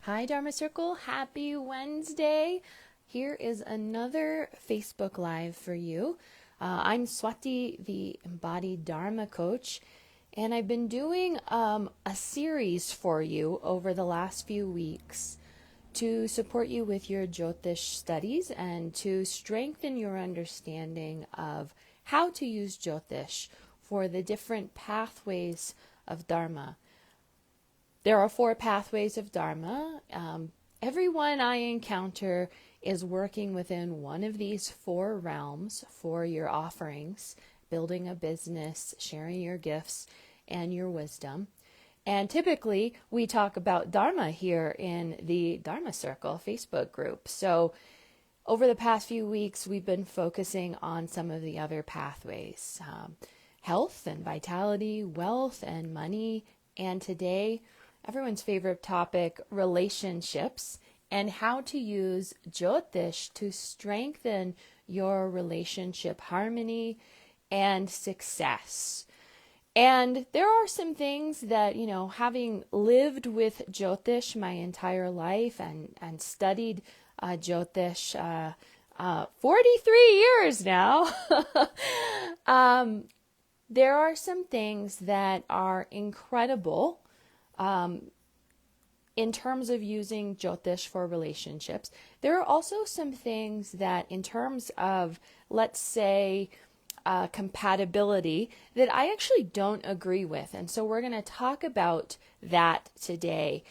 Hi, Dharma Circle. Happy Wednesday. Here is another Facebook Live for you. I'm Swati, the embodied Dharma coach, and I've been doing a series for you over the last few weeks to support you with your Jyotish studies and to strengthen your understanding of how to use Jyotish for the different pathways of Dharma. There are 4 pathways of Dharma. Everyone I encounter is working within one of these 4 realms for your offerings, building a business, sharing your gifts, and your wisdom. And typically, we talk about Dharma here in the Dharma Circle Facebook group. So over the past few weeks, we've been focusing on some of the other pathways, health and vitality, wealth and money, and today, everyone's favorite topic, relationships, and how to use Jyotish to strengthen your relationship harmony and success. And there are some things that, having lived with Jyotish my entire life and studied Jyotish 43 years now, there are some things that are incredible in terms of using Jyotish for relationships. There are also some things that in terms of, let's say, compatibility that I actually don't agree with. And so we're going to talk about that today.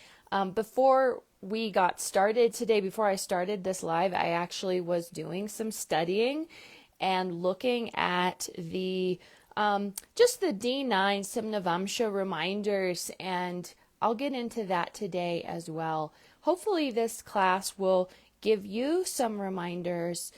Before we got started today, before I started this live, I actually was doing some studying and looking at the just the D9 Simnavamsha reminders, and I'll get into that today as well. Hopefully this class will give you some reminders,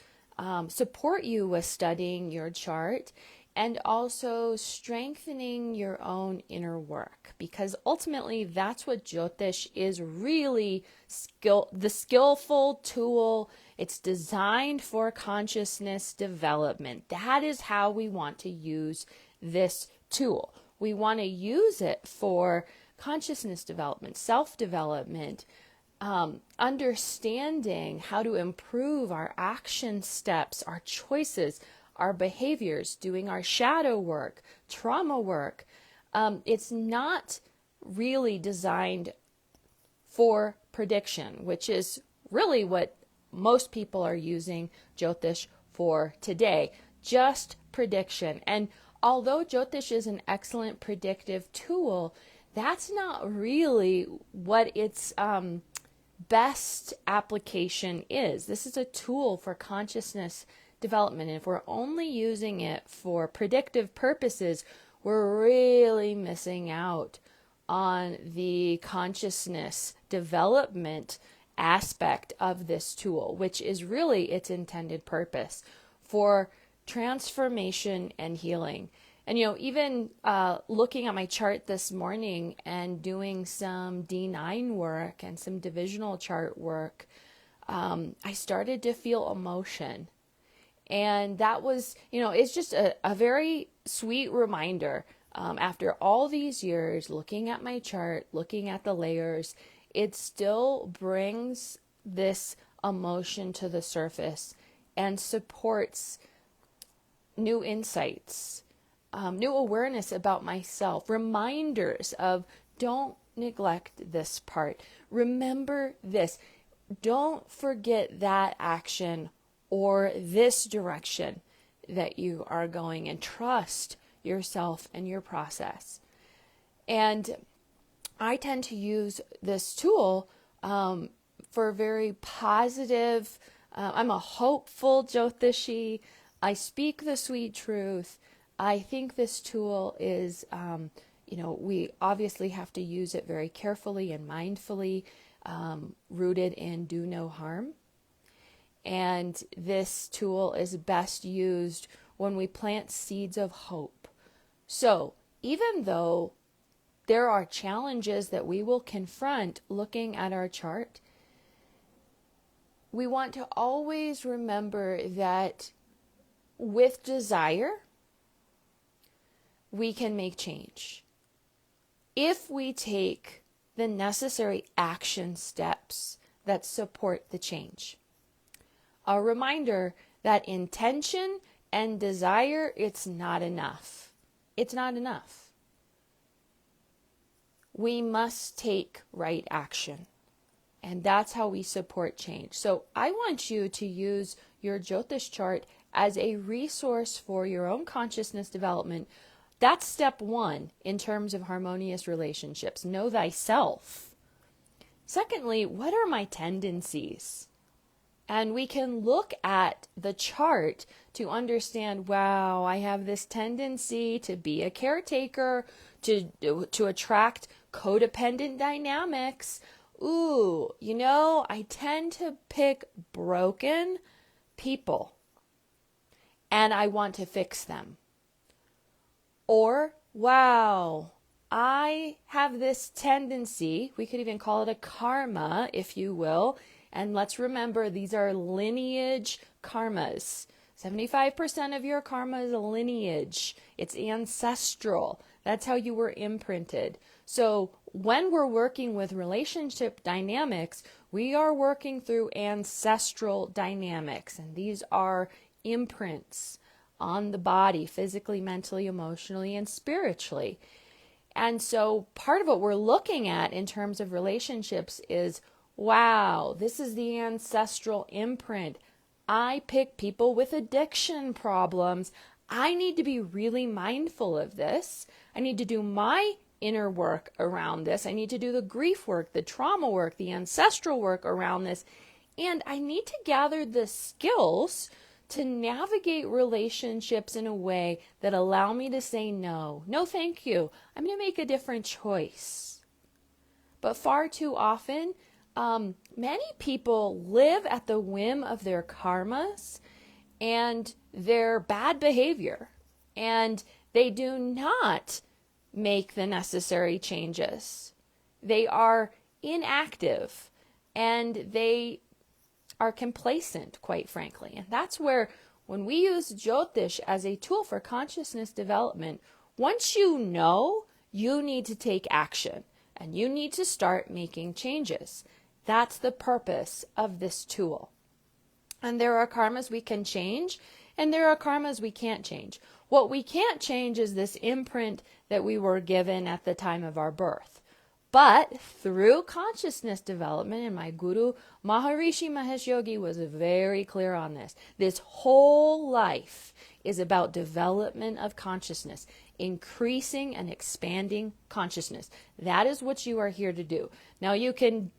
support you with studying your chart, and also strengthening your own inner work, because ultimately that's what Jyotish is really, the skillful tool. It's designed for consciousness development. That is how we want to use this tool. We want to use it for consciousness development, self-development, understanding how to improve our action steps, our choices, our behaviors, doing our shadow work, trauma work. It's not really designed for prediction, which is really what most people are using Jyotish for today, just prediction. And although Jyotish is an excellent predictive tool, that's not really what its best application is. This is a tool for consciousness development. And if we're only using it for predictive purposes, we're really missing out on the consciousness development aspect of this tool, which is really its intended purpose for transformation and healing. And, even looking at my chart this morning and doing some D9 work and some divisional chart work, I started to feel emotion. And that was, it's just a very sweet reminder. After all these years looking at my chart, looking at the layers, it still brings this emotion to the surface and supports new insights, new awareness about myself, reminders of don't neglect this part. Remember this. Don't forget that action or this direction that you are going, and trust yourself and your process. And I tend to use this tool for very positive, I'm a hopeful Jyotishi. I speak the sweet truth. I think this tool is, we obviously have to use it very carefully and mindfully, rooted in do no harm. And this tool is best used when we plant seeds of hope. So even though there are challenges that we will confront looking at our chart, we want to always remember that with desire, we can make change. If we take the necessary action steps that support the change. A reminder that intention and desire, it's not enough. It's not enough. We must take right action. And that's how we support change. So I want you to use your Jyotish chart as a resource for your own consciousness development. That's step one in terms of harmonious relationships. Know thyself. Secondly, what are my tendencies? And we can look at the chart to understand, wow, I have this tendency to be a caretaker, to attract codependent dynamics. Ooh, I tend to pick broken people and I want to fix them. Or, wow, I have this tendency, we could even call it a karma, if you will. And let's remember, these are lineage karmas. 75% of your karma is a lineage. It's ancestral. That's how you were imprinted. So when we're working with relationship dynamics, we are working through ancestral dynamics. And these are imprints on the body, physically, mentally, emotionally, and spiritually. And so part of what we're looking at in terms of relationships is, wow, this is the ancestral imprint. I pick people with addiction problems. I need to be really mindful of this. I need to do my inner work around this. I need to do the grief work, the trauma work, the ancestral work around this. And I need to gather the skills to navigate relationships in a way that allow me to say no. No, thank you. I'm going to make a different choice. But far too often, many people live at the whim of their karmas and their bad behavior, and they do not make the necessary changes. They are inactive and they are complacent, quite frankly. And that's where, when we use Jyotish as a tool for consciousness development, once you know, you need to take action and you need to start making changes. That's the purpose of this tool. And there are karmas we can change, and there are karmas we can't change. What we can't change is this imprint that we were given at the time of our birth. But through consciousness development, and my guru Maharishi Mahesh Yogi was very clear on this, this whole life is about development of consciousness, increasing and expanding consciousness. That is what you are here to do. Now you can,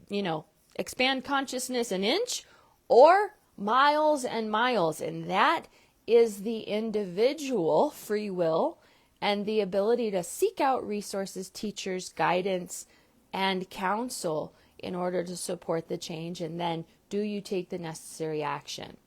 expand consciousness an inch or miles and miles, and that is the individual free will and the ability to seek out resources, teachers, guidance, and counsel in order to support the change. And then, do you take the necessary action?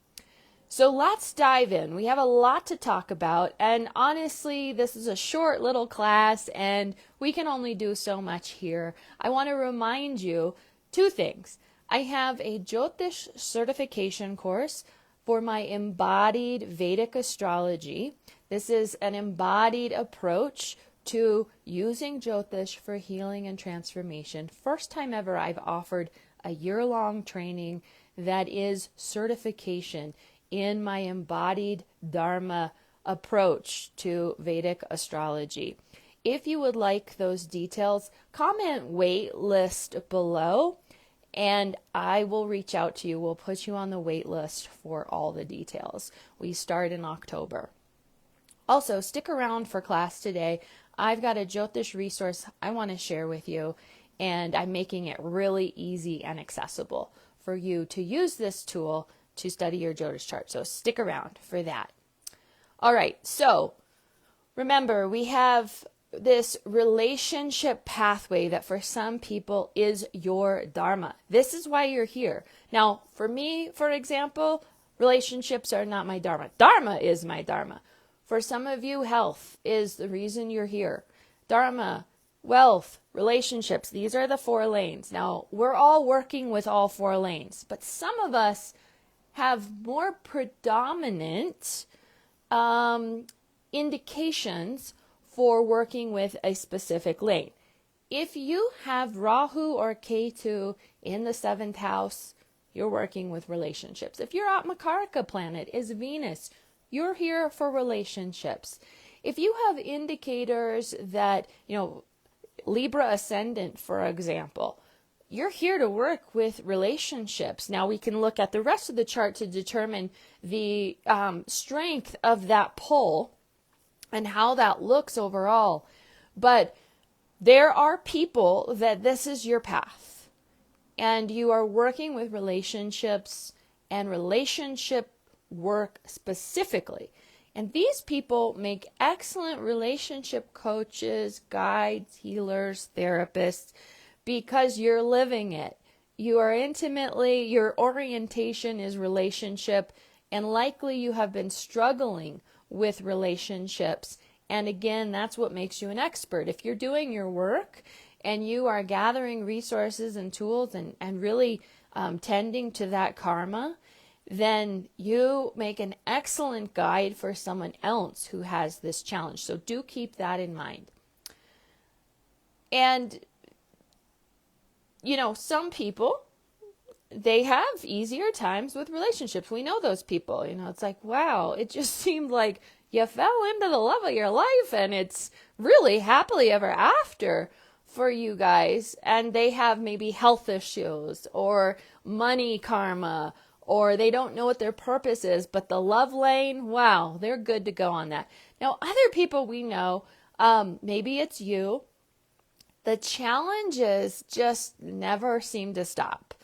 So let's dive in. We have a lot to talk about, and honestly, this is a short little class and we can only do so much here. I want to remind you two things. I have a Jyotish certification course for my embodied Vedic astrology. This is an embodied approach to using Jyotish for healing and transformation. First time ever I've offered a year-long training that is certification in my embodied Dharma approach to Vedic astrology. If you would like those details, comment wait list below and I will reach out to you. We'll put you on the wait list for all the details. We start in October. Also, stick around for class today. I've got a Jyotish resource I want to share with you, and I'm making it really easy and accessible for you to use this tool to study your Jyotish chart. So stick around for that. All right, so remember, we have this relationship pathway that for some people is your Dharma. This is why you're here. Now, for me, for example, relationships are not my Dharma. Dharma is my Dharma. For some of you, health is the reason you're here. Dharma, wealth, relationships, these are the 4 lanes. Now, we're all working with all 4 lanes, but some of us have more predominant indications for working with a specific lane. If you have Rahu or Ketu in the 7th house, you're working with relationships. If your Atmakaraka planet is Venus, you're here for relationships. If you have indicators that, Libra ascendant, for example, you're here to work with relationships. Now we can look at the rest of the chart to determine the strength of that pull and how that looks overall. But there are people that this is your path, and you are working with relationships and relationship work specifically. And these people make excellent relationship coaches, guides, healers, therapists, because you're living it. You are your orientation is relationship, and likely you have been struggling with relationships. And again, that's what makes you an expert. If you're doing your work and you are gathering resources and tools and really tending to that karma, then you make an excellent guide for someone else who has this challenge. So do keep that in mind. And, some people, they have easier times with relationships. We know those people. It's like, wow, it just seemed like you fell into the love of your life and it's really happily ever after for you guys. And they have maybe health issues or money karma, or they don't know what their purpose is, but the love lane, wow, they're good to go on that. Now, other people we know, maybe it's you, the challenges just never seem to stop.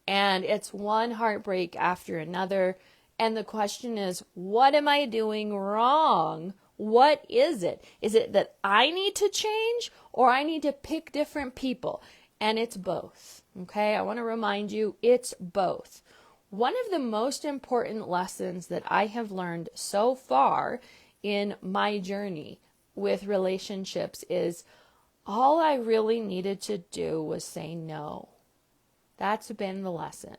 And it's one heartbreak after another. And the question is, what am I doing wrong? What is it? Is it that I need to change, or I need to pick different people? And it's both. Okay, I want to remind you, it's both. One of the most important lessons that I have learned so far in my journey with relationships is all I really needed to do was say no. That's been the lesson.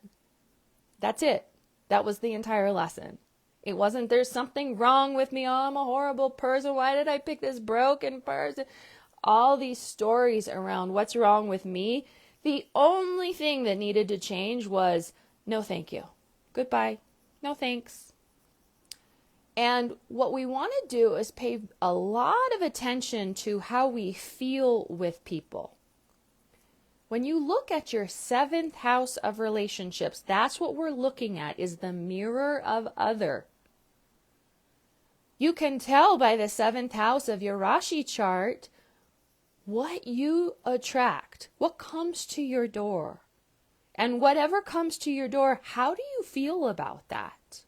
That's it. That was the entire lesson. It wasn't there's something wrong with me. Oh, I'm a horrible person. Why did I pick this broken person? All these stories around what's wrong with me. The only thing that needed to change was no thank you. Goodbye. No thanks. And what we want to do is pay a lot of attention to how we feel with people. When you look at your 7th house of relationships, that's what we're looking at, is the mirror of other. You can tell by the 7th house of your Rashi chart what you attract, what comes to your door. And whatever comes to your door, how do you feel about that?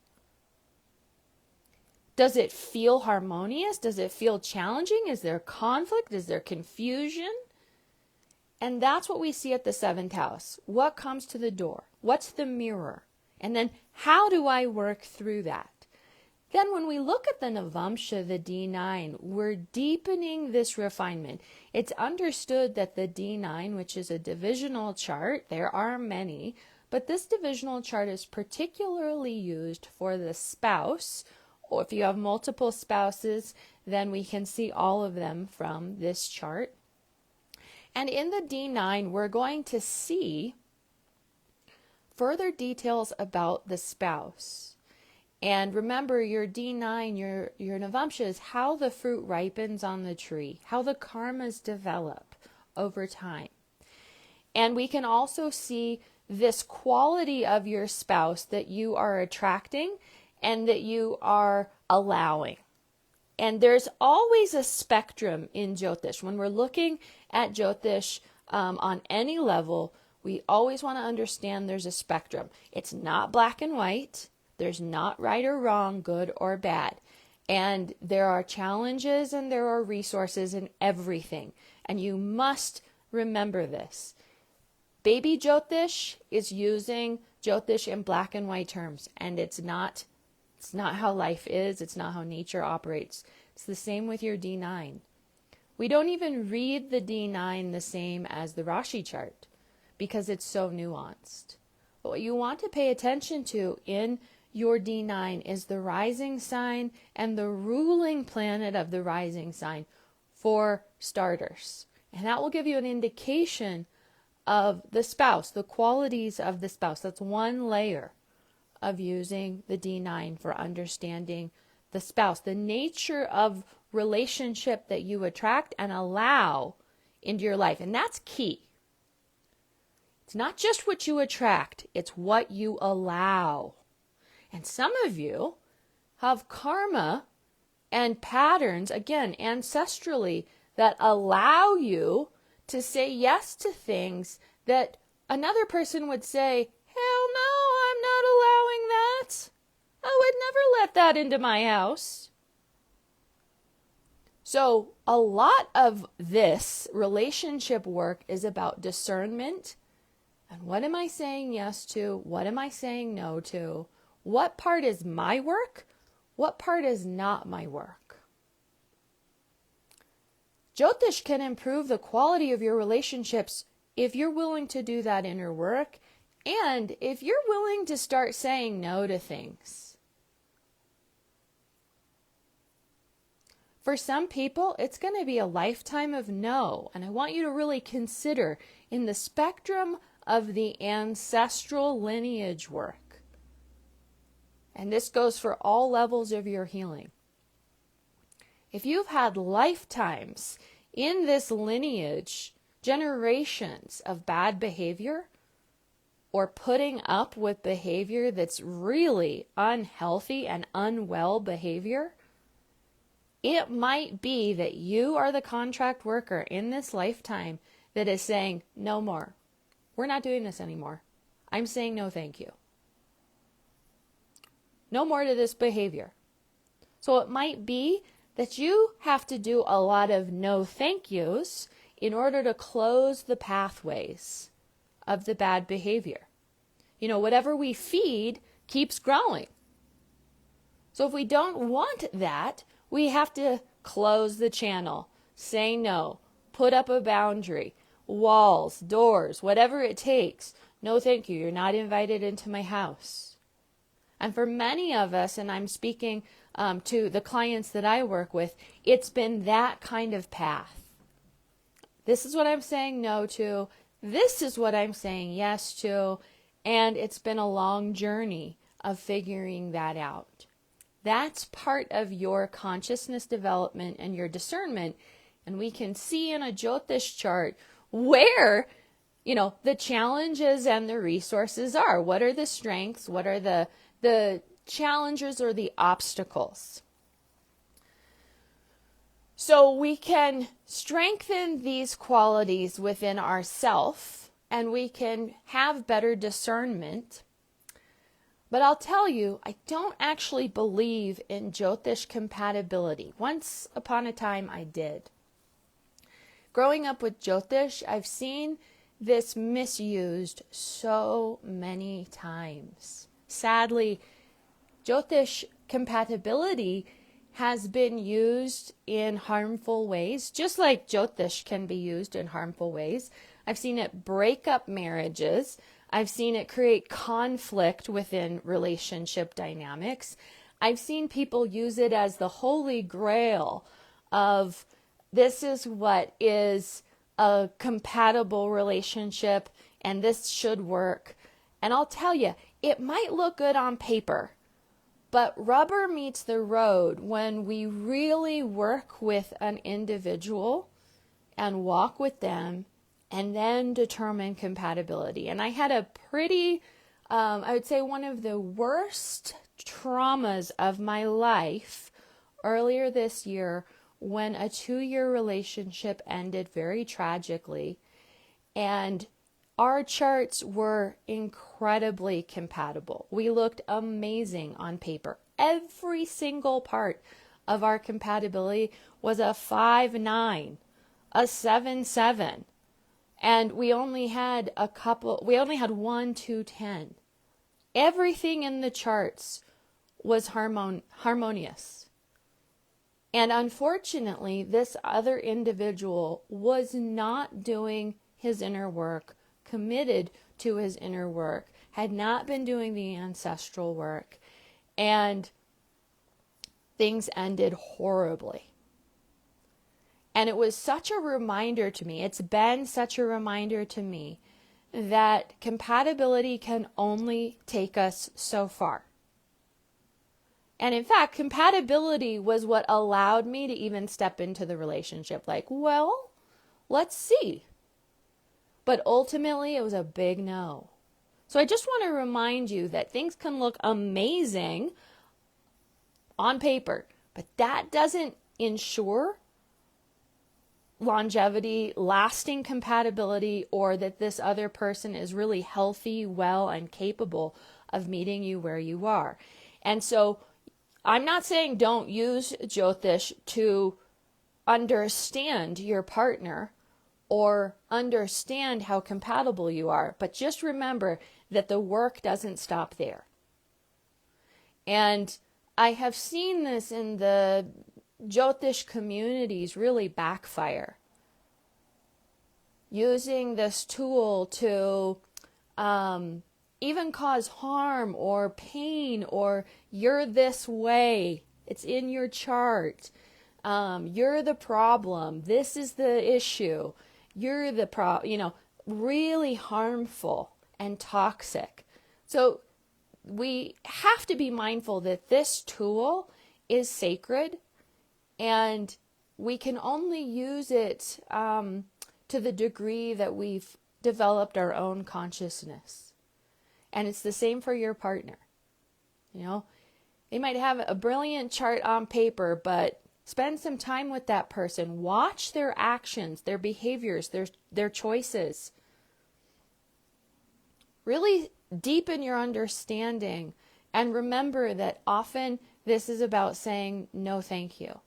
Does it feel harmonious? Does it feel challenging? Is there conflict? Is there confusion? And that's what we see at the 7th house. What comes to the door? What's the mirror? And then how do I work through that? Then when we look at the Navamsha, the D9, we're deepening this refinement. It's understood that the D9, which is a divisional chart, there are many, but this divisional chart is particularly used for the spouse, or if you have multiple spouses, then we can see all of them from this chart. And in the D9, we're going to see further details about the spouse. And remember, your D9, your Navamsha is how the fruit ripens on the tree, how the karmas develop over time. And we can also see this quality of your spouse that you are attracting and that you are allowing. And there's always a spectrum in Jyotish. When we're looking at Jyotish on any level, we always want to understand there's a spectrum. It's not black and white. There's not right or wrong, good or bad. And there are challenges and there are resources in everything. And you must remember this. Baby Jyotish is using Jyotish in black and white terms. And it's not how life is. It's not how nature operates. It's the same with your D9. We don't even read the D9 the same as the Rashi chart because it's so nuanced. But what you want to pay attention to in your D9 is the rising sign and the ruling planet of the rising sign for starters. And that will give you an indication of the spouse, the qualities of the spouse. That's one layer of using the D9 for understanding the spouse, the nature of relationship that you attract and allow into your life. And that's key. It's not just what you attract, it's what you allow. And some of you have karma and patterns, again, ancestrally, that allow you to say yes to things that another person would say, hell no, I'm not allowing that. I would never let that into my house. So a lot of this relationship work is about discernment. And what am I saying yes to? What am I saying no to? What part is my work? What part is not my work? Jyotish can improve the quality of your relationships if you're willing to do that inner work and if you're willing to start saying no to things. For some people, it's going to be a lifetime of no. And I want you to really consider in the spectrum of the ancestral lineage work. And this goes for all levels of your healing. If you've had lifetimes in this lineage, generations of bad behavior, or putting up with behavior that's really unhealthy and unwell behavior, it might be that you are the contract worker in this lifetime that is saying, no more. We're not doing this anymore. I'm saying no, thank you. No more to this behavior. So it might be that you have to do a lot of no thank yous in order to close the pathways of the bad behavior. You know, whatever we feed keeps growing. So if we don't want that, we have to close the channel, say no, put up a boundary, walls, doors, whatever it takes. No, thank you. You're not invited into my house. And for many of us, and I'm speaking to the clients that I work with, it's been that kind of path. This is what I'm saying no to. This is what I'm saying yes to. And it's been a long journey of figuring that out. That's part of your consciousness development and your discernment. And we can see in a Jyotish chart where, you know, the challenges and the resources are. What are the strengths? What are the challenges or the obstacles? So we can strengthen these qualities within ourselves and we can have better discernment. But I'll tell you, I don't actually believe in Jyotish compatibility. Once upon a time, I did. Growing up with Jyotish, I've seen this misused so many times. Sadly, Jyotish compatibility has been used in harmful ways, just like Jyotish can be used in harmful ways. I've seen it break up marriages. I've seen it create conflict within relationship dynamics. I've seen people use it as the holy grail of this is what is a compatible relationship and this should work. And I'll tell you, it might look good on paper, but rubber meets the road when we really work with an individual and walk with them and then determine compatibility. And I had a pretty, I would say one of the worst traumas of my life earlier this year when a 2-year relationship ended very tragically. And our charts were incredibly compatible. We looked amazing on paper. Every single part of our compatibility was a 5-9, a 7-7. And we only had 1, 2, 10. Everything in the charts was harmonious. And unfortunately, this other individual was not doing his inner work, committed to his inner work, had not been doing the ancestral work, and things ended horribly. And it was such a reminder to me, it's been such a reminder to me, that compatibility can only take us so far. And in fact, compatibility was what allowed me to even step into the relationship. Like, well, let's see. But ultimately, it was a big no. So I just want to remind you that things can look amazing on paper, but that doesn't ensure longevity, lasting compatibility, or that this other person is really healthy, well, and capable of meeting you where you are. And so I'm not saying don't use Jyotish to understand your partner or understand how compatible you are, but just remember that the work doesn't stop there. And I have seen this in the Jyotish communities really backfire. Using this tool to even cause harm or pain, or you're this way, it's in your chart, you're the problem, this is the issue, you're the really harmful and toxic. So we have to be mindful that this tool is sacred, and we can only use it to the degree that we've developed our own consciousness. And it's the same for your partner. They might have a brilliant chart on paper, but spend some time with that person. Watch their actions, their behaviors, their choices. Really deepen your understanding, and remember that often this is about saying no thank you.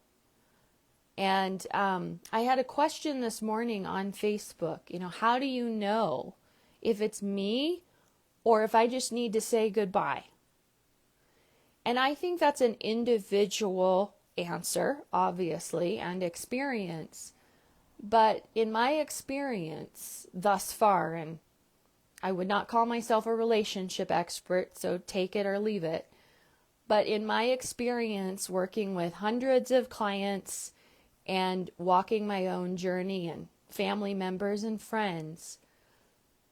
And I had a question this morning on Facebook. How do you know if it's me or if I just need to say goodbye? And I think that's an individual answer, obviously, and experience. But in my experience thus far, and I would not call myself a relationship expert, so take it or leave it. But in my experience working with hundreds of clients and walking my own journey and family members and friends,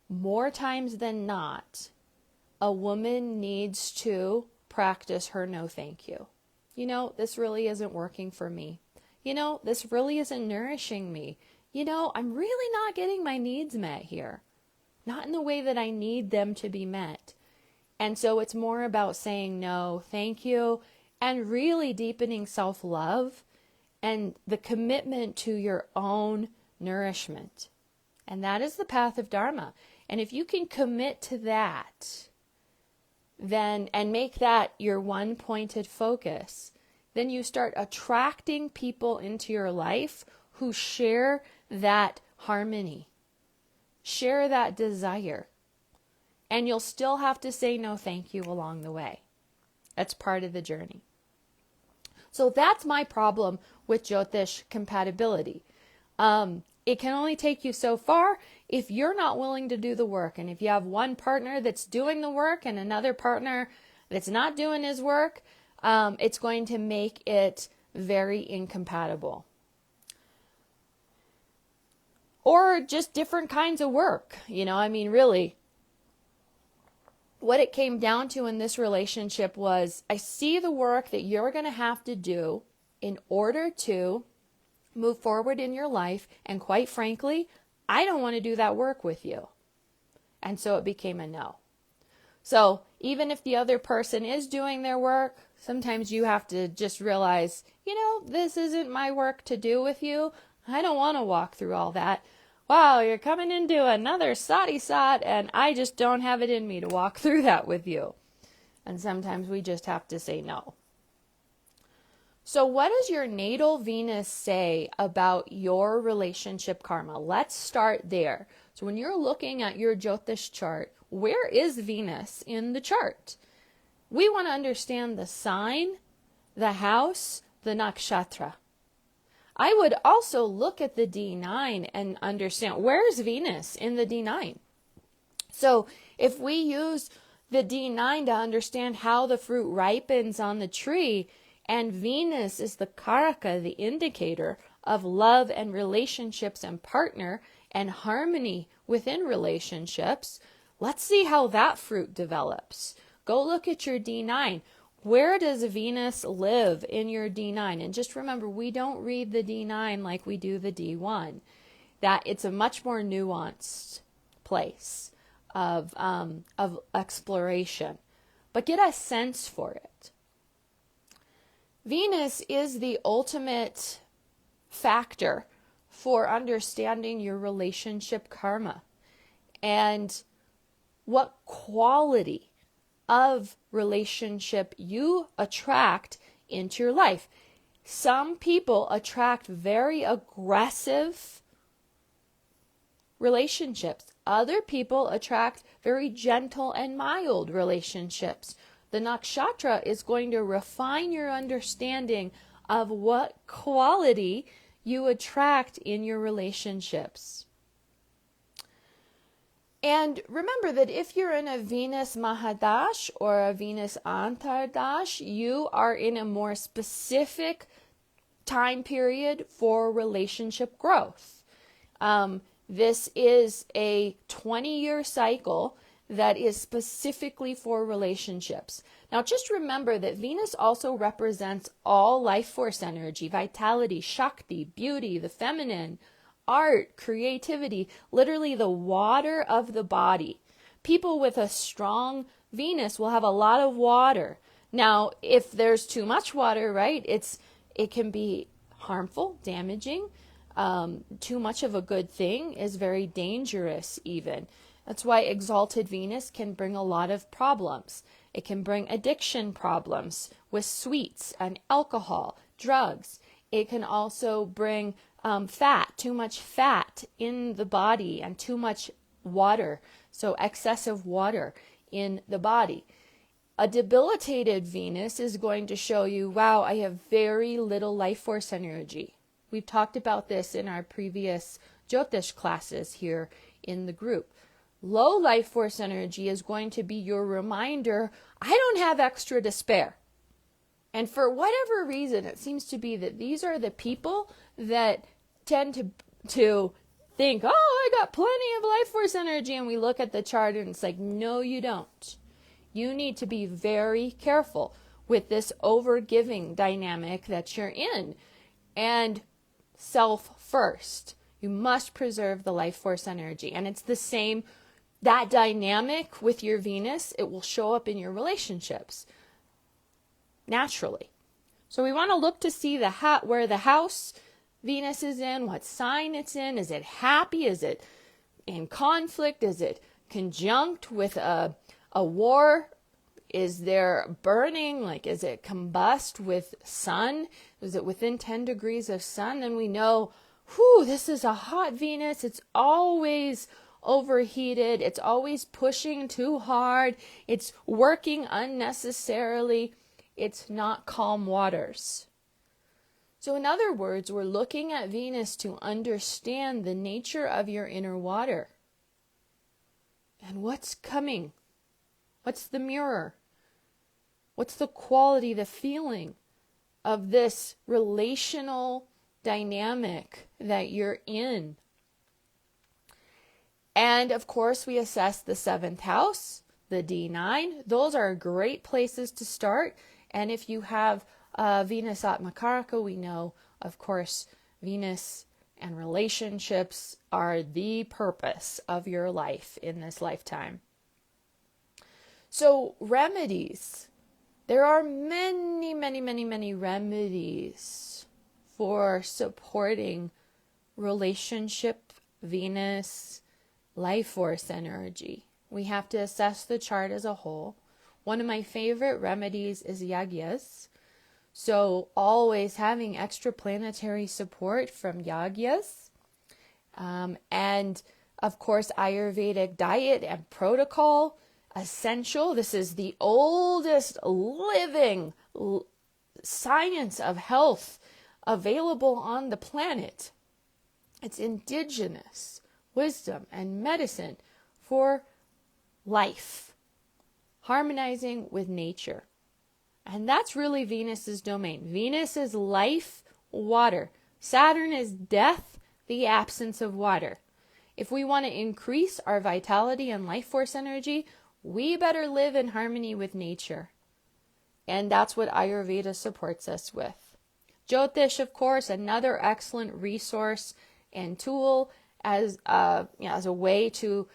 more times than not, a woman needs to practice her no thank you. This really isn't working for me. This really isn't nourishing me. I'm really not getting my needs met here. Not in the way that I need them to be met. And so it's more about saying no, thank you, and really deepening self-love and the commitment to your own nourishment. And that is the path of Dharma. And if you can commit to that, then, and make that your one pointed focus, then you start attracting people into your life who share that harmony, share that desire. And you'll still have to say no thank you along the way. That's part of the journey. So that's my problem with Jyotish compatibility. It can only take you so far if you're not willing to do the work. And if you have one partner that's doing the work and another partner that's not doing his work, it's going to make it very incompatible. Or just different kinds of work. Really, what it came down to in this relationship was, I see the work that you're going to have to do in order to move forward in your life. And quite frankly, I don't want to do that work with you. And so it became a no. So even if the other person is doing their work, sometimes you have to just realize, this isn't my work to do with you. I don't want to walk through all that. Wow, you're coming into another sati sat, and I just don't have it in me to walk through that with you. And sometimes we just have to say no. So what does your natal Venus say about your relationship karma? Let's start there. So when you're looking at your Jyotish chart, where is Venus in the chart? We want to understand the sign, the house, the nakshatra. I would also look at the D9 and understand, where's Venus in the D9? So if we use the D9 to understand how the fruit ripens on the tree, and Venus is the karaka, the indicator of love and relationships and partner and harmony within relationships, let's see how that fruit develops. Go look at your D9. Where does Venus live in your D9? And just remember, we don't read the D9 like we do the D1. That it's a much more nuanced place of exploration. But get a sense for it. Venus is the ultimate factor for understanding your relationship karma and what quality of relationship you attract into your life. Some people attract very aggressive relationships. Other people attract very gentle and mild relationships. The nakshatra is going to refine your understanding of what quality you attract in your relationships. And remember that if you're in a Venus Mahadash or a Venus Antardash, you are in a more specific time period for relationship growth. This is a 20-year cycle that is specifically for relationships. Now, just remember that Venus also represents all life force energy, vitality, Shakti, beauty, the feminine, art, creativity, literally the water of the body. People with a strong Venus will have a lot of water. Now, if there's too much water, right, it can be harmful, damaging. Too much of a good thing is very dangerous even. That's why exalted Venus can bring a lot of problems. It can bring addiction problems with sweets and alcohol, drugs. It can also bring fat, too much fat in the body and too much water, so excessive water in the body. A debilitated Venus is going to show you, wow, I have very little life force energy. We've talked about this in our previous Jyotish classes here in the group. Low life force energy is going to be your reminder, I don't have extra to spare. And for whatever reason, it seems to be that these are the people that tend to think, oh, I got plenty of life force energy. And we look at the chart and it's like, no, you don't. You need to be very careful with this over-giving dynamic that you're in. And self first. You must preserve the life force energy. And it's the same, that dynamic with your Venus, it will show up in your relationships naturally. So we want to look to see where the house Venus is in, what sign it's in. Is it happy? Is it in conflict? Is it conjunct with a war? Is there burning? Like, is it combust with sun? Is it within 10 degrees of sun? And we know, this is a hot Venus. It's always overheated. It's always pushing too hard. It's working unnecessarily. It's not calm waters. So in other words, we're looking at Venus to understand the nature of your inner water. And what's coming? What's the mirror? What's the quality, the feeling of this relational dynamic that you're in? And of course, we assess the 7th house, the D9. Those are great places to start. And if you have Venus at Makaraka, we know, of course, Venus and relationships are the purpose of your life in this lifetime. So remedies. There are many, many, many, many remedies for supporting relationship, Venus, life force energy. We have to assess the chart as a whole. One of my favorite remedies is yagyas. So always having extra planetary support from yagyas. And of course, Ayurvedic diet and protocol. Essential. This is the oldest living science of health available on the planet. It's indigenous wisdom and medicine for life, harmonizing with nature. And that's really Venus's domain. Venus is life, water, Saturn is death, the absence of water. If we want to increase our vitality and life force energy, we better live in harmony with nature. And that's what Ayurveda supports us with. Jyotish, of course, another excellent resource and tool as a way to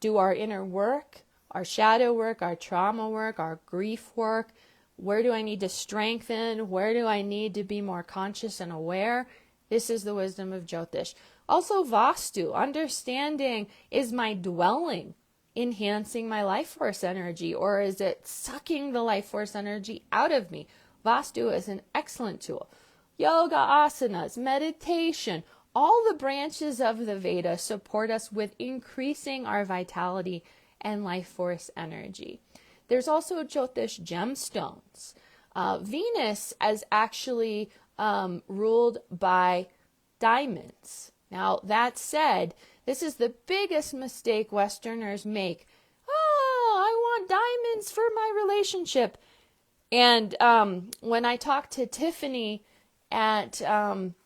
do our inner work, our shadow work, our trauma work, our grief work. Where do I need to strengthen? Where do I need to be more conscious and aware? This is the wisdom of Jyotish. Also Vastu, understanding, is my dwelling enhancing my life force energy, or is it sucking the life force energy out of me? Vastu is an excellent tool. Yoga, asanas, meditation, all the branches of the Veda support us with increasing our vitality and life force energy. There's also Jyotish gemstones. Venus is actually ruled by diamonds. Now, that said, this is the biggest mistake Westerners make. Oh, I want diamonds for my relationship. And when I talked to Tiffany at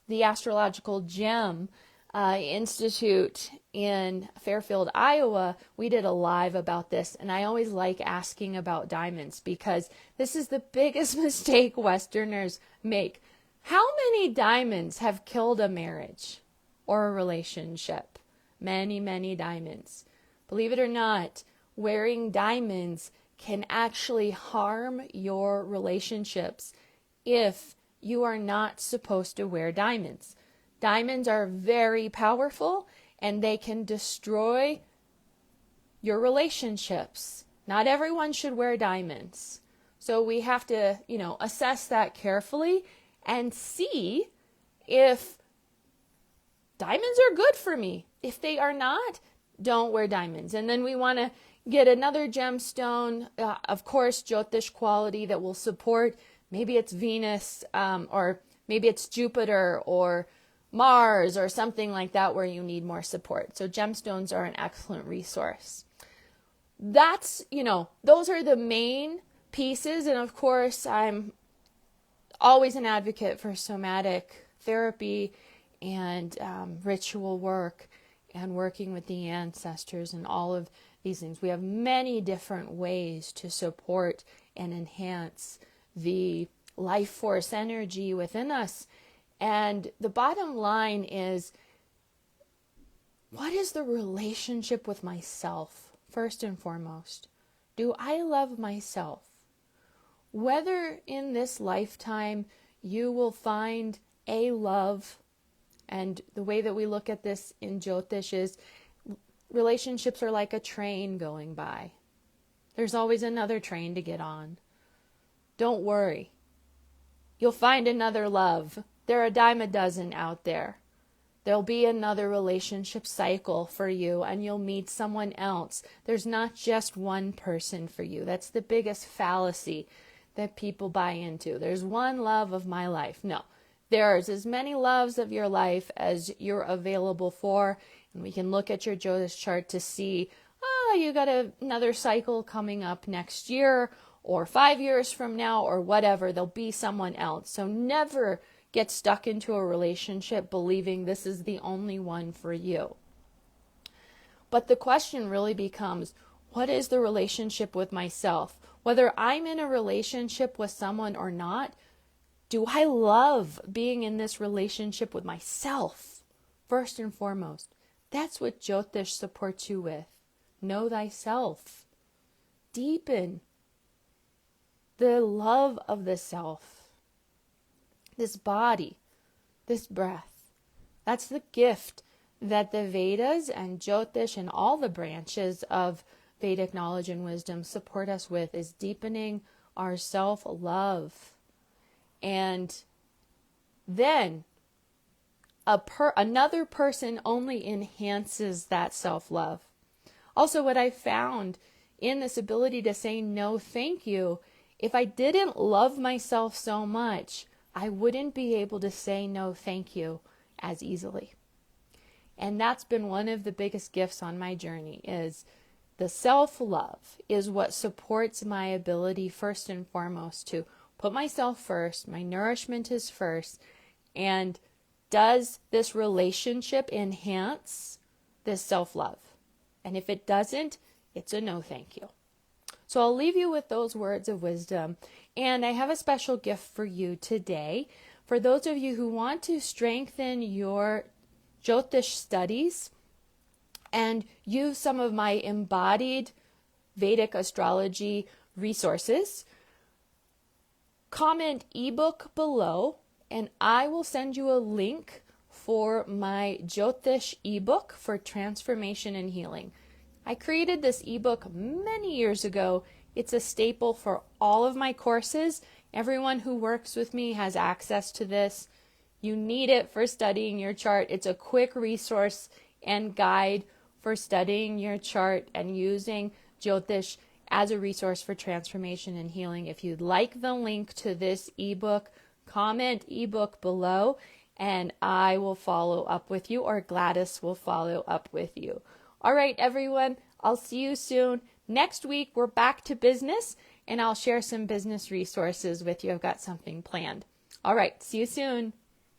the Astrological Gem Institute in Fairfield, Iowa, we did a live about this. And I always like asking about diamonds because this is the biggest mistake Westerners make. How many diamonds have killed a marriage or a relationship? Many, many diamonds. Believe it or not, wearing diamonds can actually harm your relationships if you are not supposed to wear diamonds. Diamonds are very powerful and they can destroy your relationships. Not everyone should wear diamonds. So we have to, assess that carefully and see if diamonds are good for me. If they are not, don't wear diamonds. And then we want to get another gemstone, of course, Jyotish quality that will support. Maybe it's Venus, or maybe it's Jupiter or Mars or something like that where you need more support. So gemstones are an excellent resource. That's, those are the main pieces. And of course, I'm always an advocate for somatic therapy and ritual work and working with the ancestors and all of these things. We have many different ways to support and enhance the life force energy within us. And the bottom line is, what is the relationship with myself, first and foremost? Do I love myself? Whether in this lifetime you will find a love, and the way that we look at this in Jyotish is relationships are like a train going by. There's always another train to get on. Don't worry. You'll find another love. There are a dime a dozen out there. There'll be another relationship cycle for you and you'll meet someone else. There's not just one person for you. That's the biggest fallacy that people buy into. There's one love of my life. No. There's as many loves of your life as you're available for. And we can look at your Jyotish chart to see, you got another cycle coming up next year or 5 years from now or whatever. There'll be someone else. So never get stuck into a relationship believing this is the only one for you. But the question really becomes, what is the relationship with myself? Whether I'm in a relationship with someone or not, do I love being in this relationship with myself? First and foremost, that's what Jyotish supports you with. Know thyself. Deepen the love of the self. This body, this breath. That's the gift that the Vedas and Jyotish and all the branches of Vedic knowledge and wisdom support us with, is deepening our self-love. And then another person only enhances that self-love. Also, what I found in this ability to say no thank you, if I didn't love myself so much, I wouldn't be able to say no thank you as easily. And that's been one of the biggest gifts on my journey, is the self-love is what supports my ability first and foremost to put myself first. My nourishment is first. And Does this relationship enhance this self-love? And if it doesn't, it's a no thank you. So I'll leave you with those words of wisdom. And I have a special gift for you today. For those of you who want to strengthen your Jyotish studies and use some of my embodied Vedic astrology resources, comment ebook below and I will send you a link for my Jyotish ebook for transformation and healing. I created this ebook many years ago. It's a staple for all of my courses. Everyone who works with me has access to this. You need it for studying your chart. It's a quick resource and guide for studying your chart and using Jyotish as a resource for transformation and healing. If you'd like the link to this ebook, comment ebook below and I will follow up with you, or Gladys will follow up with you. All right, everyone, I'll see you soon. Next week, we're back to business and I'll share some business resources with you. I've got something planned. All right, see you soon.